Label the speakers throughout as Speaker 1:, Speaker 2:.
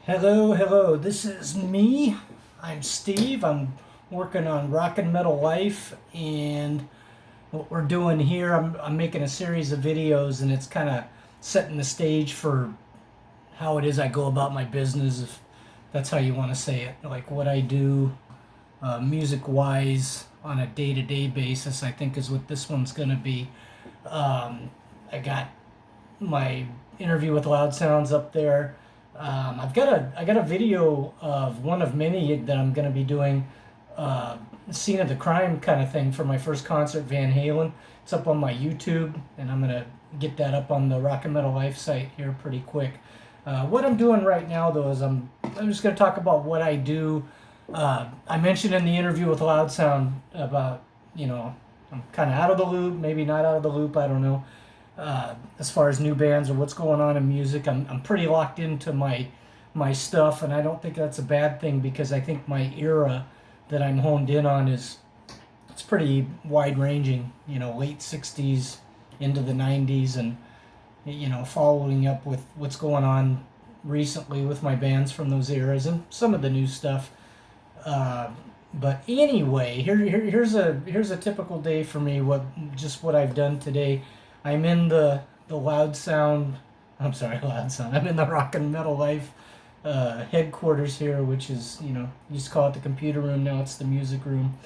Speaker 1: Hello, hello. This is me. I'm Steve. I'm working on Rock and Metal Life, and what we're doing here, I'm making a series of videos, and it's kind of setting the stage for how it is I go about my business, if that's how you want to say it. Like what I do music-wise on a day-to-day basis, I think is what this one's going to be. I got my interview with Loud Sounds up there. I got a video of one of many that I'm going to be doing, scene of the crime kind of thing for my first concert, Van Halen. It's up on my YouTube, and I'm going to get that up on the Rock and Metal Life site here pretty quick. What I'm doing right now, though, is I'm just going to talk about what I do. I mentioned in the interview with Loud Sound about, I'm kind of out of the loop, maybe not out of the loop, I don't know. As far as new bands or what's going on in music, I'm pretty locked into my stuff, and I don't think that's a bad thing because I think my era that I'm honed in on it's pretty wide ranging. Late '60s into the '90s, and following up with what's going on recently with my bands from those eras and some of the new stuff. But anyway, here's a typical day for me. What I've done today. I'm in the Loud Sound. I'm sorry, Loud Sound. I'm in the Rock and Metal Life headquarters here, which is, you used to call it the computer room. Now it's the music room.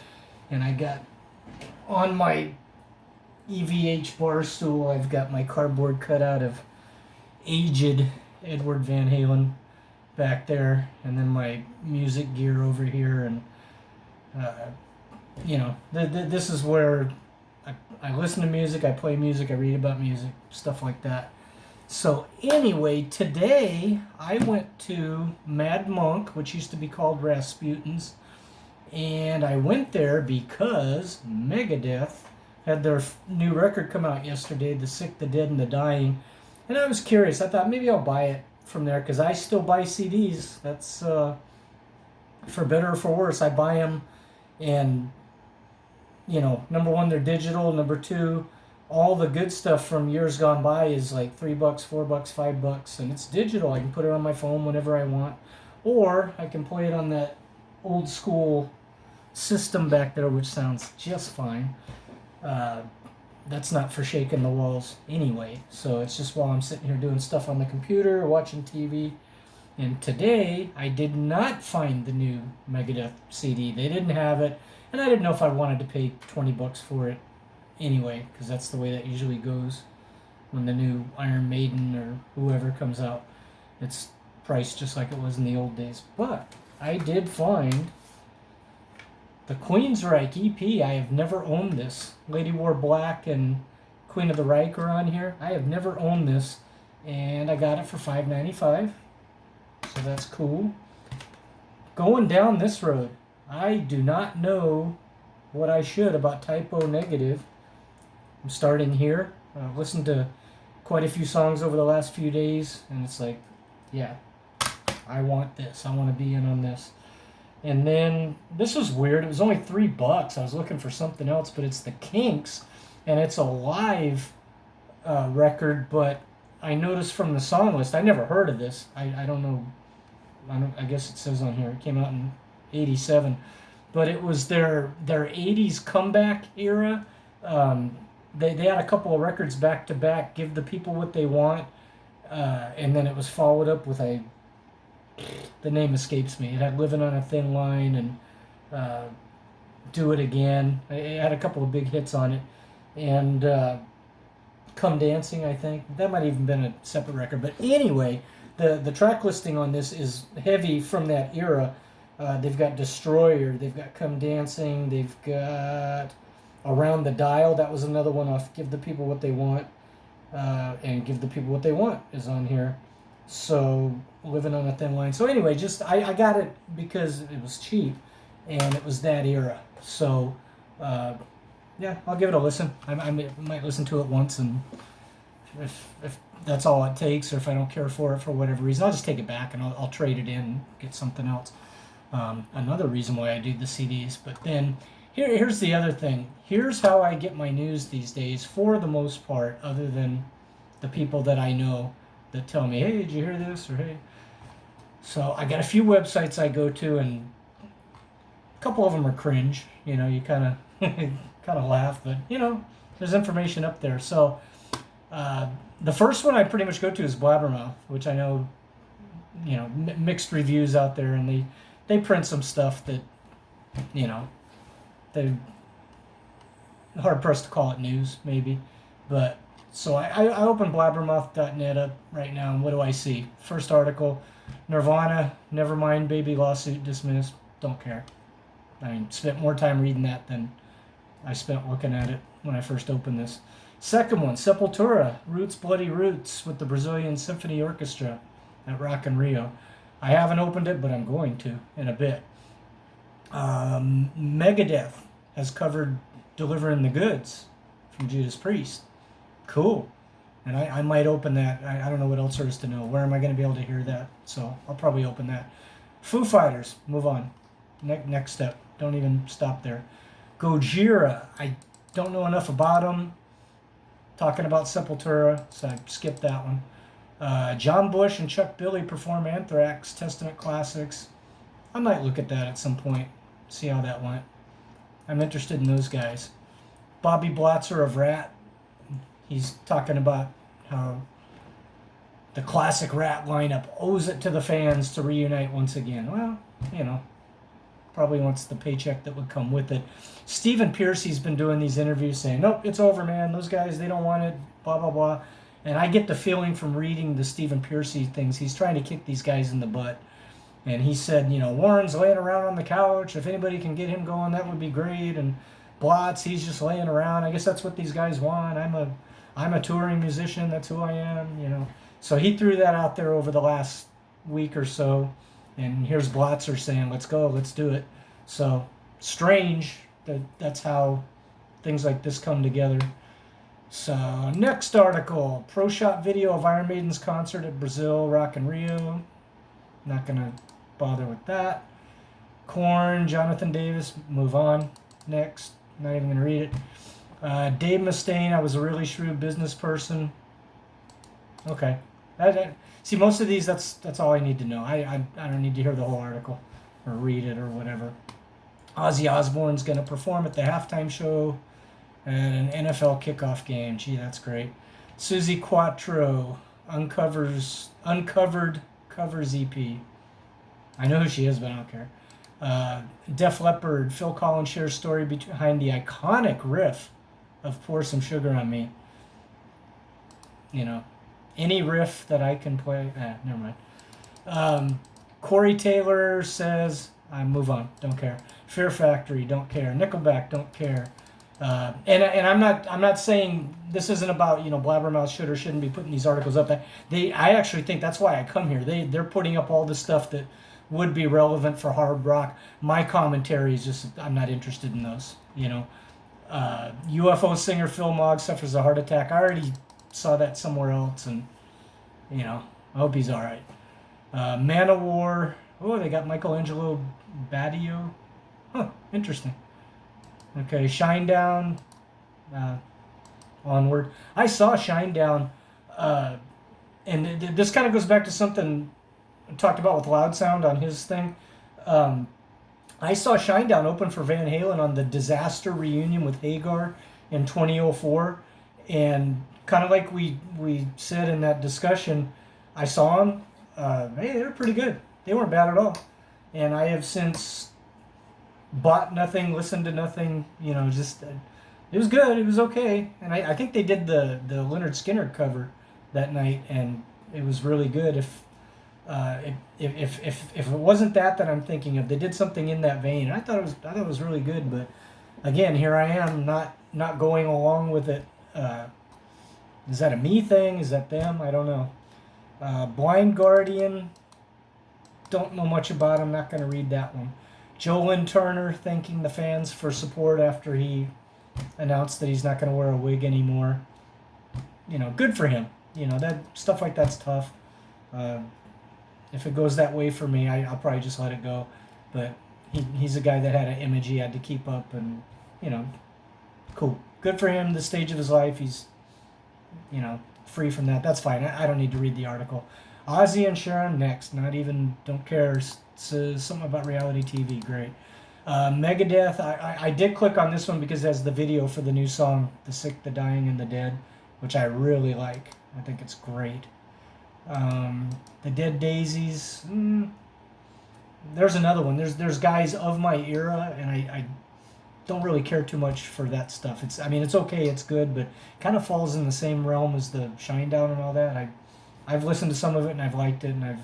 Speaker 1: And I got on my EVH bar stool, I've got my cardboard cutout of aged Edward Van Halen back there, and then my music gear over here. And this is where I listen to music, I play music, I read about music, stuff like that. So anyway, today I went to Mad Monk, which used to be called Rasputin's, and I went there because Megadeth had their new record come out yesterday, The Sick, the Dead, and the Dying, and I was curious. I thought maybe I'll buy it from there because I still buy CDs. That's for better or for worse. I buy them, and number one, they're digital. Number two, all the good stuff from years gone by is like $3, $4, $5, and it's digital. I can put it on my phone whenever I want, or I can play it on that old school system back there, which sounds just fine. That's not for shaking the walls anyway. So it's just while I'm sitting here doing stuff on the computer, watching TV. And today, I did not find the new Megadeth CD. They didn't have it. And I didn't know if I wanted to pay $20 for it anyway, because that's the way that usually goes when the new Iron Maiden or whoever comes out. It's priced just like it was in the old days. But I did find the Queensryche EP. I have never owned this. Lady Wore Black and Queen of the Reich are on here. I have never owned this, and I got it for $5.95. So that's cool. Going down this road, I do not know what I should about Typo Negative. I'm starting here. I've listened to quite a few songs over the last few days, and it's like, yeah, I want this. I want to be in on this. And then this was weird. It was only $3. I was looking for something else, but it's the Kinks, and it's a live record. But I noticed from the song list, I never heard of this. I don't know. I guess it says on here it came out in '87, but it was their '80s comeback era. They had a couple of records back to back, Give the People What They Want, and then it was followed up with the name escapes me. It had Living on a Thin Line and Do It Again. It had a couple of big hits on it, and Come Dancing, I think. That might have even been a separate record. But anyway, the track listing on this is heavy from that era. They've got Destroyer, they've got Come Dancing, they've got Around the Dial. That was another one off Give the People What They Want, and Give the People What They Want is on here. So Living on a Thin Line. So anyway, just I got it because it was cheap, and it was that era. So yeah, I'll give it a listen. I might listen to it once, and if that's all it takes, or if I don't care for it for whatever reason, I'll just take it back and I'll trade it in and get something else. Another reason why I do the CDs. But then here's the other thing. Here's how I get my news these days, for the most part, other than the people that I know that tell me, hey, did you hear this? Or hey, So I got a few websites I go to, and a couple of them are cringe. You know, you kind of kind of laugh, but you know, there's information up there. So the first one I pretty much go to is Blabbermouth, which I know, you know, mixed reviews out there, and they print some stuff that, you know, they hard pressed to call it news, maybe. But so I open blabbermouth.net up right now, and what do I see? First article: Nirvana, Nevermind, baby lawsuit dismissed. Don't care. I mean, spent more time reading that than I spent looking at it when I first opened this. Second one: Sepultura, Roots, Bloody Roots, with the Brazilian Symphony Orchestra at Rock in Rio. I haven't opened it, but I'm going to in a bit. Megadeth has covered Delivering the Goods from Judas Priest. Cool. And I might open that. I don't know what else there is to know. Where am I going to be able to hear that? So I'll probably open that. Foo Fighters. Move on. Next step. Don't even stop there. Gojira. I don't know enough about them. Talking about Sepultura, so I skipped that one. John Bush and Chuck Billy perform Anthrax, Testament Classics. I might look at that at some point, see how that went. I'm interested in those guys. Bobby Blotzer of Rat. He's talking about how the classic Rat lineup owes it to the fans to reunite once again. Well, you know, probably wants the paycheck that would come with it. Stephen Pearcy's been doing these interviews saying, nope, it's over, man. Those guys, they don't want it, blah, blah, blah. And I get the feeling from reading the Stephen Pearcy things, he's trying to kick these guys in the butt. And he said, you know, Warren's laying around on the couch. If anybody can get him going, that would be great. And Blotz, he's just laying around. I guess that's what these guys want. I'm a touring musician. That's who I am, you know. So he threw that out there over the last week or so. And here's Blotzer saying, let's go, let's do it. So strange that that's how things like this come together. So next article, pro shot video of Iron Maiden's concert at Brazil, Rock in Rio. Not going to bother with that. Korn, Jonathan Davis, move on. Next, not even going to read it. Dave Mustaine, I was a really shrewd business person. Okay. See, most of these, that's all I need to know. I don't need to hear the whole article or read it or whatever. Ozzy Osbourne's going to perform at the halftime show at an NFL kickoff game. Gee, that's great. Susie Quattro uncovered covers EP. I know who she is, but I don't care. Def Leppard, Phil Collins shares story behind the iconic riff of Pour Some Sugar on Me. You know, any riff that I can play. Never mind. Corey Taylor says, I move on, don't care. Fear Factory, don't care. Nickelback, don't care. And I'm not saying this isn't about, you know, Blabbermouth should or shouldn't be putting these articles up. I actually think that's why I come here. They're putting up all the stuff that would be relevant for hard rock. My commentary is just I'm not interested in those. You know, UFO singer Phil Mogg suffers a heart attack. I already saw that somewhere else, and you know, I hope he's all right. Manowar. Oh, they got Michelangelo Badio. Huh, interesting. Okay, Shinedown, Onward. I saw Shinedown, and this kind of goes back to something I talked about with Loud Sound on his thing. I saw Shinedown open for Van Halen on the Disaster reunion with Hagar in 2004, and kind of like we said in that discussion, I saw them. Hey, they were pretty good. They weren't bad at all, and I have since bought nothing, listened to nothing, you know, just it was good, it was okay. And I think they did the Leonard Skinner cover that night, and it was really good. If it wasn't that I'm thinking of, they did something in that vein, and I thought it was really good. But again, here I am not going along with it. Is that a me thing? Is that them? I don't know. Blind Guardian, don't know much about him, not going to read that one. Joe Lynn Turner thanking the fans for support after he announced that he's not going to wear a wig anymore. You know, good for him. You know, that stuff like that's tough. If it goes that way for me, I'll probably just let it go. But he's a guy that had an image he had to keep up, and you know, cool. Good for him. The stage of his life, he's, you know, free from that. That's fine. I don't need to read the article. Ozzy and Sharon next. Not even, don't care. Something about reality TV. Great. Megadeth. I did click on this one because it has the video for the new song, The Sick, the Dying, and the Dead, which I really like. I think it's great. The Dead Daisies. There's another one. There's guys of my era, and I don't really care too much for that stuff. It's okay, it's good, but kind of falls in the same realm as the Shinedown and all that. I've listened to some of it and I've liked it, and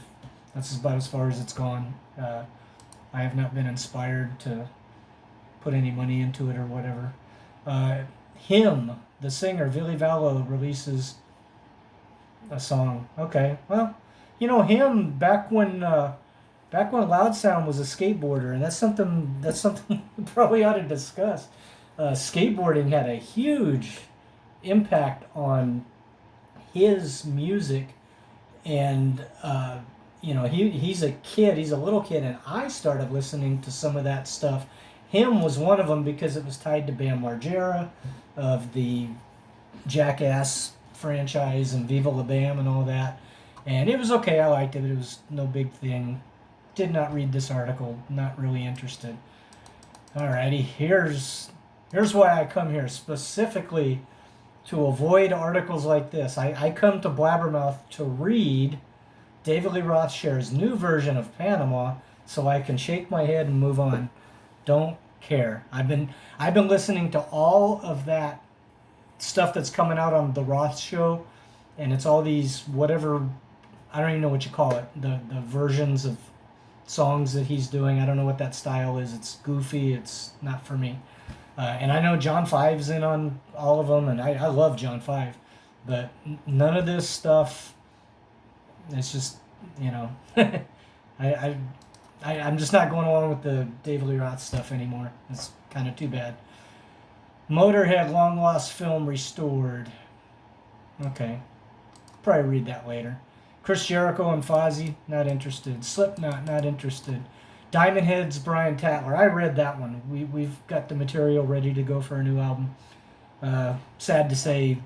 Speaker 1: that's about as far as it's gone. I have not been inspired to put any money into it or whatever. Him, the singer, Billy Vallow, releases a song. Okay, well, him back when Loud Sound was a skateboarder, and that's something we probably ought to discuss. Skateboarding had a huge impact on his music, and he's a kid, he's a little kid, and I started listening to some of that stuff. Him was one of them because it was tied to Bam Margera of the Jackass franchise and Viva La Bam and all that, and it was okay. I liked it. It was no big thing. Did not read this article. Not really interested. Alrighty, here's why I come here specifically to avoid articles like this. I come to Blabbermouth to read David Lee Rothschild's new version of Panama, so I can shake my head and move on. Don't care. I've been listening to all of that stuff that's coming out on the Roth show, and it's all these whatever, I don't even know what you call it, the versions of songs that he's doing. I don't know what that style is. It's goofy. It's not for me. And I know John Five's in on all of them, and I love John Five, but none of this stuff. It's just I'm just not going along with the David Lee Roth stuff anymore. It's kind of too bad. Motorhead long lost film restored. Okay, probably read that later. Chris Jericho and Fozzy, not interested. Slipknot, not interested. Diamond Head's Brian Tatler. I read that one. We've got the material ready to go for a new album. Sad to say,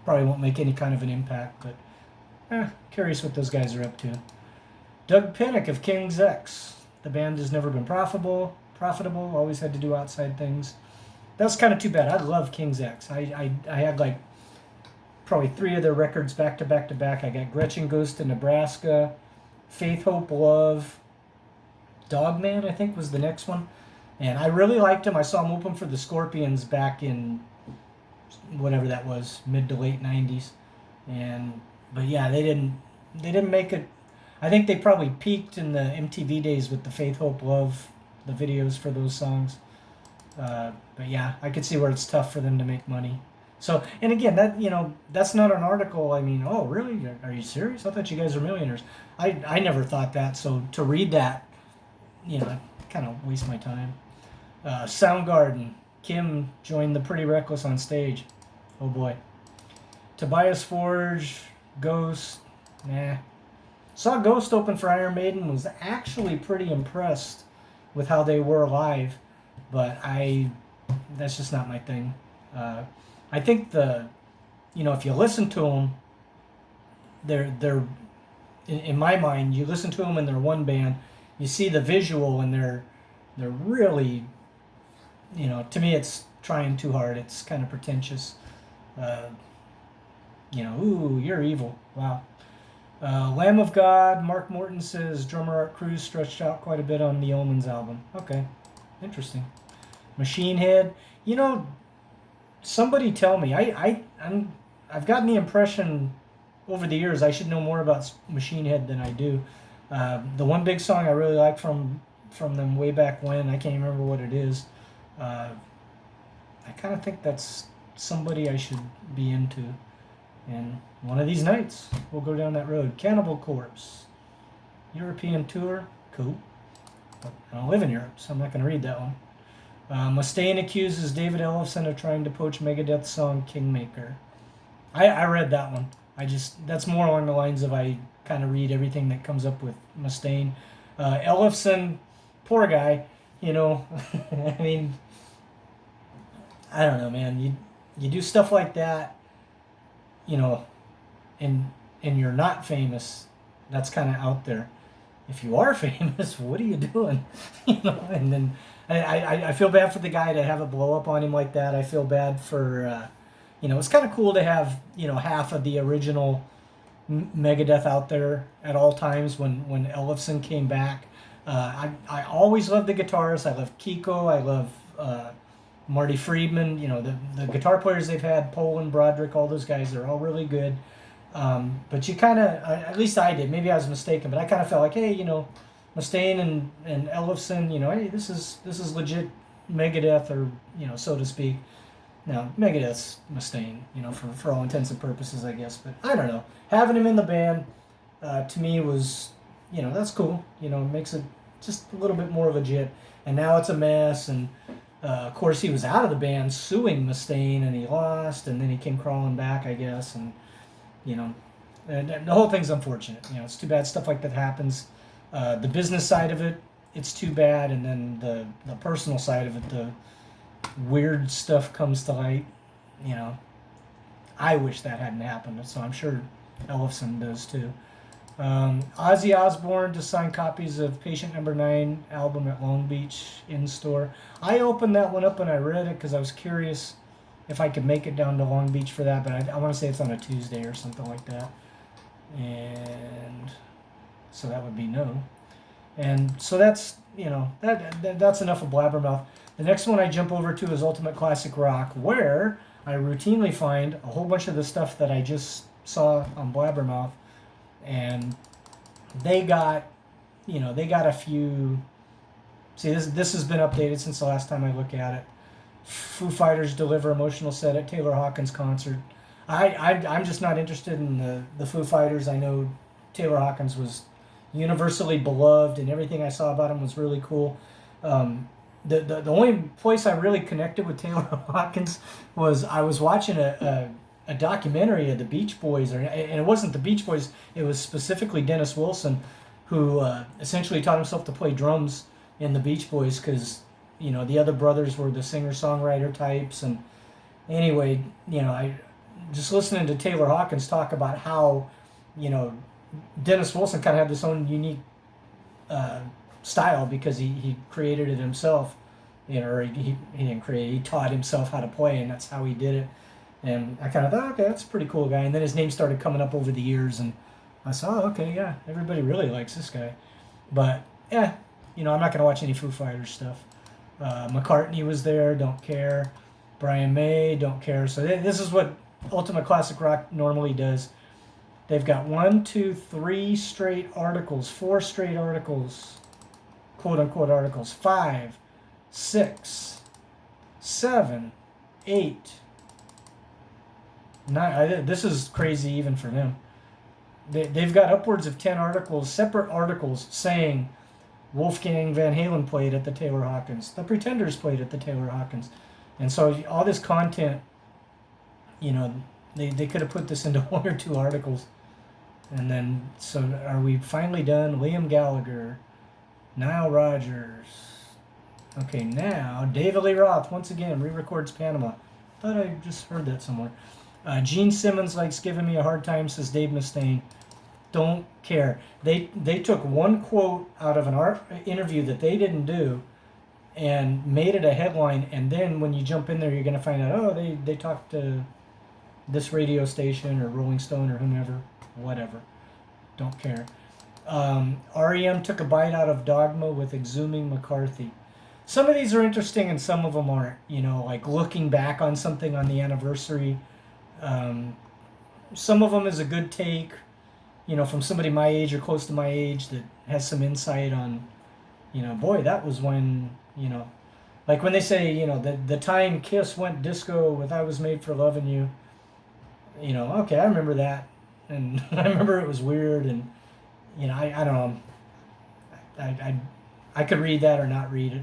Speaker 1: probably won't make any kind of an impact, but curious what those guys are up to. Doug Pinnick of King's X. The band has never been profitable, always had to do outside things. That's kind of too bad. I love King's X. I had probably 3 of their records back to back to back. I got Gretchen Goes to Nebraska, Faith, Hope, Love, Dogman, I think was the next one. And I really liked him. I saw him open for the Scorpions back in whatever that was, mid to late 90s. But yeah, they didn't make it. I think they probably peaked in the MTV days with the Faith, Hope, Love, the videos for those songs. But yeah, I could see where it's tough for them to make money. So, and again, that's not an article. I mean, oh, really? Are you serious? I thought you guys were millionaires. I never thought that. So to read that, kind of waste my time. Soundgarden. Kim joined the Pretty Reckless on stage. Oh boy. Tobias Forge. Ghost. Nah. Saw Ghost open for Iron Maiden. Was actually pretty impressed with how they were live. But that's just not my thing. I think if you listen to them, they're in my mind, you listen to them and they're one band, you see the visual and they're really, to me it's trying too hard. It's kind of pretentious. Ooh, you're evil. Wow. Lamb of God, Mark Morton says drummer Art Cruz stretched out quite a bit on the Omens album. Okay, interesting. Machine Head, somebody tell me. I've gotten the impression over the years I should know more about Machine Head than I do. The one big song I really like from them way back when, I can't remember what it is. I kind of think that's somebody I should be into. And one of these nights, we'll go down that road. Cannibal Corpse. European tour. Cool. But I don't live in Europe, so I'm not going to read that one. Mustaine accuses David Ellefson of trying to poach Megadeth's song Kingmaker. I read that one. That's more along the lines of I kind of read everything that comes up with Mustaine. Ellefson, poor guy, I mean, I don't know, man. You do stuff like that, you know, and you're not famous, that's kind of out there. If you are famous, what are you doing? And then I feel bad for the guy to have it blow up on him like that. I feel bad for, it's kind of cool to have, half of the original Megadeth out there at all times when Ellefson came back. I always loved the guitarists. I love Kiko. I love Marty Friedman. The guitar players they've had, Poland, Broderick, all those guys, they're all really good. But you kind of, at least I did, maybe I was mistaken, but I kind of felt like, hey, Mustaine and Ellefson, hey, this is legit Megadeth, or, so to speak. Now, Megadeth's Mustaine, for all intents and purposes, I guess. But I don't know. Having him in the band, to me, was, that's cool. Makes it just a little bit more legit. And now it's a mess. And, of course, he was out of the band suing Mustaine, and he lost. And then he came crawling back, I guess. And, and the whole thing's unfortunate. It's too bad stuff like that happens. The business side of it, it's too bad. And then the personal side of it, the weird stuff comes to light. I wish that hadn't happened, so I'm sure Ellefson does too. Ozzy Osbourne just signed copies of Patient Number 9 album at Long Beach in store. I opened that one up and I read it because I was curious if I could make it down to Long Beach for that, but I want to say it's on a Tuesday or something like that. And so that would be no. And so that's, that's enough of Blabbermouth. The next one I jump over to is Ultimate Classic Rock, where I routinely find a whole bunch of the stuff that I just saw on Blabbermouth, and they got a few. See, this has been updated since the last time I looked at it. Foo Fighters deliver emotional set at Taylor Hawkins concert. I'm just not interested in the Foo Fighters. I know Taylor Hawkins was universally beloved, and everything I saw about him was really cool. The only place I really connected with Taylor Hawkins was I was watching a documentary of the Beach Boys, and it wasn't the Beach Boys, it was specifically Dennis Wilson, who essentially taught himself to play drums in the Beach Boys because, the other brothers were the singer-songwriter types. And anyway, I just listening to Taylor Hawkins talk about how, Dennis Wilson kind of had this own unique style because he created it himself, or he didn't create it, he taught himself how to play, and that's how he did it. And I kind of thought, okay, that's a pretty cool guy. And then his name started coming up over the years, and I saw, okay, yeah, everybody really likes this guy. But yeah, I'm not going to watch any Foo Fighters stuff. McCartney was there, don't care. Brian May, don't care. So this is what Ultimate Classic Rock normally does. They've got 1, 2, 3 straight articles, 4 straight articles, quote-unquote articles, 5, 6, 7, 8, 9. This is crazy even for them. They've got upwards of 10 articles, separate articles, saying Wolfgang Van Halen played at the Taylor Hawkins, the Pretenders played at the Taylor Hawkins. And so all this content, they could have put this into 1 or 2 articles. And then, so are we finally done? Liam Gallagher, Nile Rodgers. Okay, now David Lee Roth once again re-records Panama. Thought I just heard that somewhere. Gene Simmons likes giving me a hard time, says Dave Mustaine. Don't care. They took one quote out of an interview that they didn't do and made it a headline, and then when you jump in there, you're going to find out, oh, they talked to this radio station or Rolling Stone or whomever, whatever. Don't care. REM took a bite out of Dogma with Exhuming McCarthy. Some of these are interesting and some of them aren't. Like looking back on something on the anniversary. Some of them is a good take, from somebody my age or close to my age that has some insight on, boy, that was when, like when they say, the time Kiss went disco with I Was Made for Loving You, okay, I remember that. And I remember it was weird, and, I don't know. I could read that or not read it.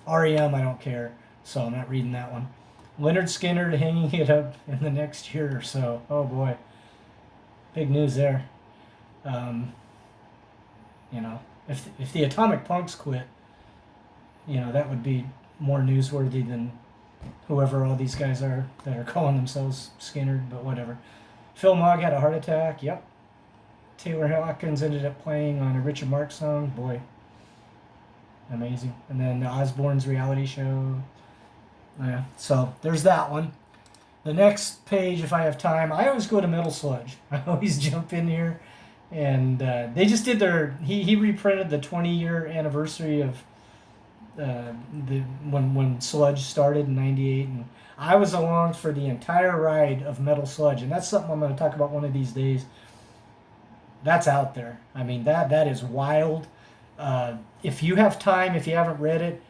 Speaker 1: REM, I don't care, so I'm not reading that one. Leonard Skinner hanging it up in the next year or so. Oh boy, big news there. If the Atomic Punks quit, that would be more newsworthy than whoever all these guys are that are calling themselves Skinner, but whatever. Phil Mogg had a heart attack. Yep. Taylor Hawkins ended up playing on a Richard Marx song. Boy, amazing. And then the Osbourne's reality show. Yeah, so there's that one. The next page, if I have time, I always go to Metal Sludge. I always jump in here. And they just did their... He reprinted the 20-year anniversary of when Sludge started in 98. And I was along for the entire ride of Metal Sludge. And that's something I'm going to talk about one of these days. That's out there. I mean, that is wild. If you have time, if you haven't read it,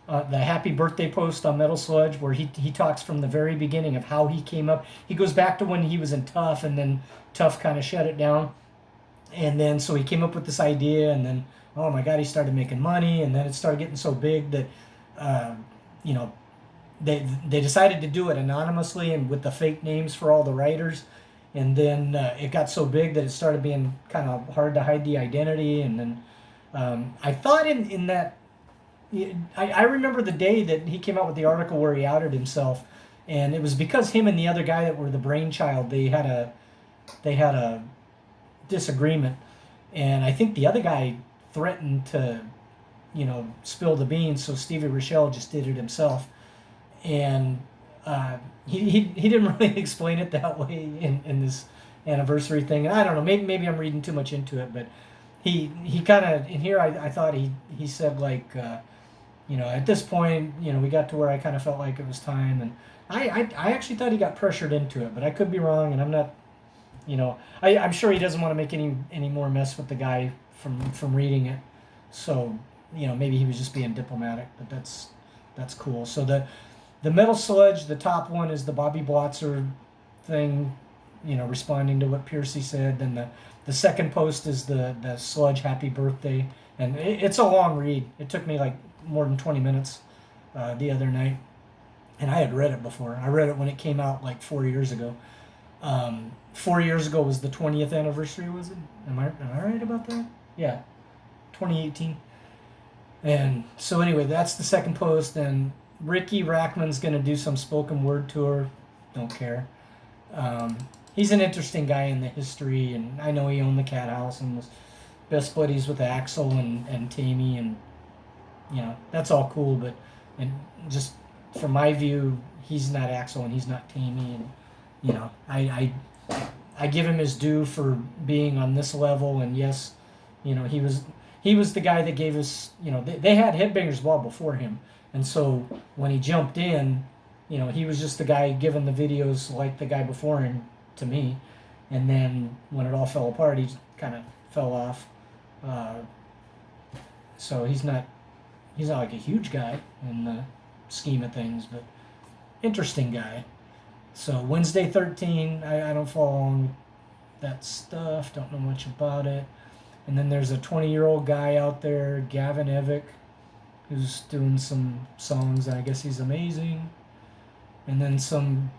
Speaker 1: the happy birthday post on Metal Sludge, where he talks from the very beginning of how he came up. He goes back to when he was in Tough, and then Tough kind of shut it down. And then so he came up with this idea, and then, oh my God, he started making money, and then it started getting so big that, they decided to do it anonymously and with the fake names for all the writers. And then it got so big that it started being kind of hard to hide the identity. And then I thought in that, I remember the day that he came out with the article where he outed himself, and it was because him and the other guy that were the brainchild, they had a disagreement, and I think the other guy threatened to, spill the beans, so Stevie Rochelle just did it himself, and he didn't really explain it that way in this anniversary thing. And I don't know, maybe I'm reading too much into it, but he kind of in here I thought he said like. At this point, we got to where I kind of felt like it was time, and I actually thought he got pressured into it, but I could be wrong, and I'm not, I'm sure he doesn't want to make any more mess with the guy from reading it, so, maybe he was just being diplomatic, but that's cool. So the Metal Sludge, the top one is the Bobby Blotzer thing, responding to what Piercy said, then the second post is the Sludge Happy Birthday, and it's a long read. It took me like more than 20 minutes the other night, and I had read it before. I read it when it came out like 4 years ago. 4 years ago was the 20th anniversary, was it? Am I right about that? Yeah, 2018. And so anyway, that's the second post, and Ricky Rackman's going to do some spoken word tour. Don't care. He's an interesting guy in the history, and I know he owned the Cat House and was best buddies with Axl and Tammy, and that's all cool, but and just from my view, he's not Axl and he's not Tammy, and I give him his due for being on this level, and yes, he was the guy that gave us, they had Headbangers Ball before him, and so when he jumped in, he was just the guy giving the videos like the guy before him to me, and then when it all fell apart, he kind of fell off. So he's not like a huge guy in the scheme of things, but interesting guy. So Wednesday 13, I don't follow along with that stuff, don't know much about it. And then there's a 20-year-old guy out there, Gavin Evick, who's doing some songs, and I guess he's amazing. And then some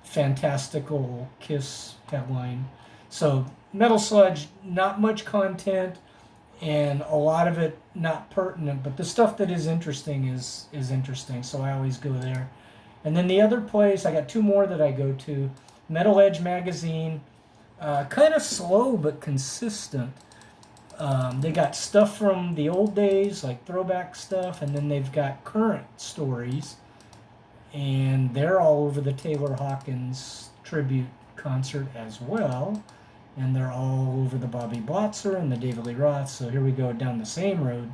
Speaker 1: fantastical Kiss headline. So Metal Sludge, not much content, and a lot of it not pertinent, but the stuff that is interesting is interesting, so I always go there. And then the other place, I got two more that I go to. Metal Edge magazine, kind of slow but consistent. They got stuff from the old days, like throwback stuff, and then they've got current stories, and they're all over the Taylor Hawkins tribute concert as well. And they're all over the Bobby Blotzer and the David Lee Roth. So here we go down the same road.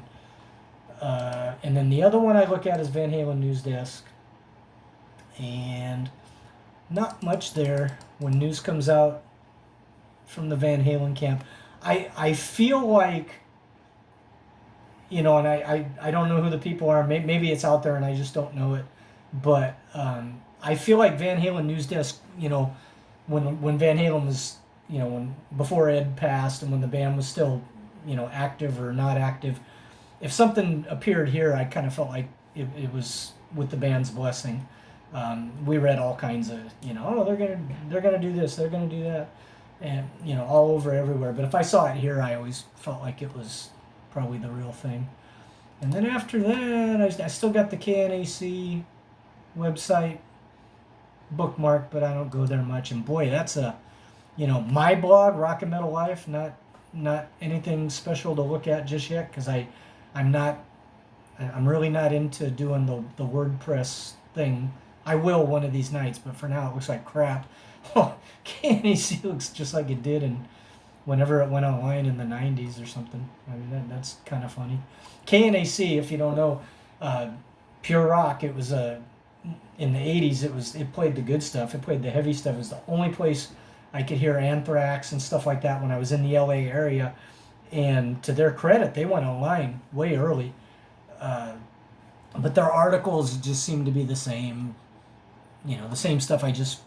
Speaker 1: And then the other one I look at is Van Halen News Desk. And not much there when news comes out from the Van Halen camp. I feel like, and I don't know who the people are. Maybe it's out there and I just don't know it. But I feel like Van Halen News Desk, when Van Halen was... when before Ed passed and when the band was still, active or not active, if something appeared here, I kind of felt like it was with the band's blessing. We read all kinds of, they're gonna do this, they're gonna do that, and all over everywhere. But if I saw it here, I always felt like it was probably the real thing. And then after that, I still got the KNAC website bookmark, but I don't go there much. And boy, that's a, my blog, Rock and Metal Life, not anything special to look at just yet, because I'm really not into doing the WordPress thing. I will one of these nights, but for now it looks like crap. Oh, KNAC looks just like it did whenever it went online in the 90s or something. I mean, that's kind of funny. KNAC, if you don't know, pure rock. It was in the 80s. It played the good stuff. It played the heavy stuff. It was the only place I could hear Anthrax and stuff like that when I was in the LA area. And to their credit, they went online way early. But their articles just seem to be the same. The same stuff I just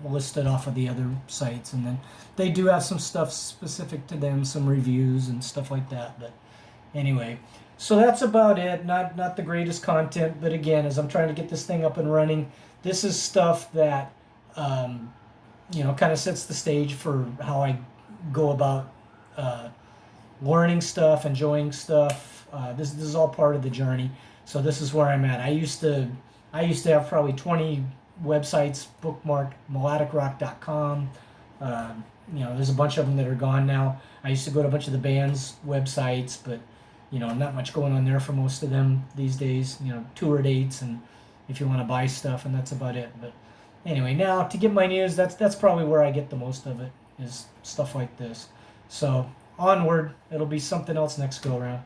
Speaker 1: listed off of the other sites, and then they do have some stuff specific to them, some reviews and stuff like that. But anyway, so that's about it. Not the greatest content, but again, as I'm trying to get this thing up and running, this is stuff that kind of sets the stage for how I go about learning stuff, enjoying stuff. This is all part of the journey. So this is where I'm at. I used to have probably 20 websites bookmarked, melodicrock.com. There's a bunch of them that are gone now. I used to go to a bunch of the band's websites, but not much going on there for most of them these days. Tour dates and if you want to buy stuff, and that's about it. But anyway, now to get my news, that's probably where I get the most of it, is stuff like this. So onward, it'll be something else next go around.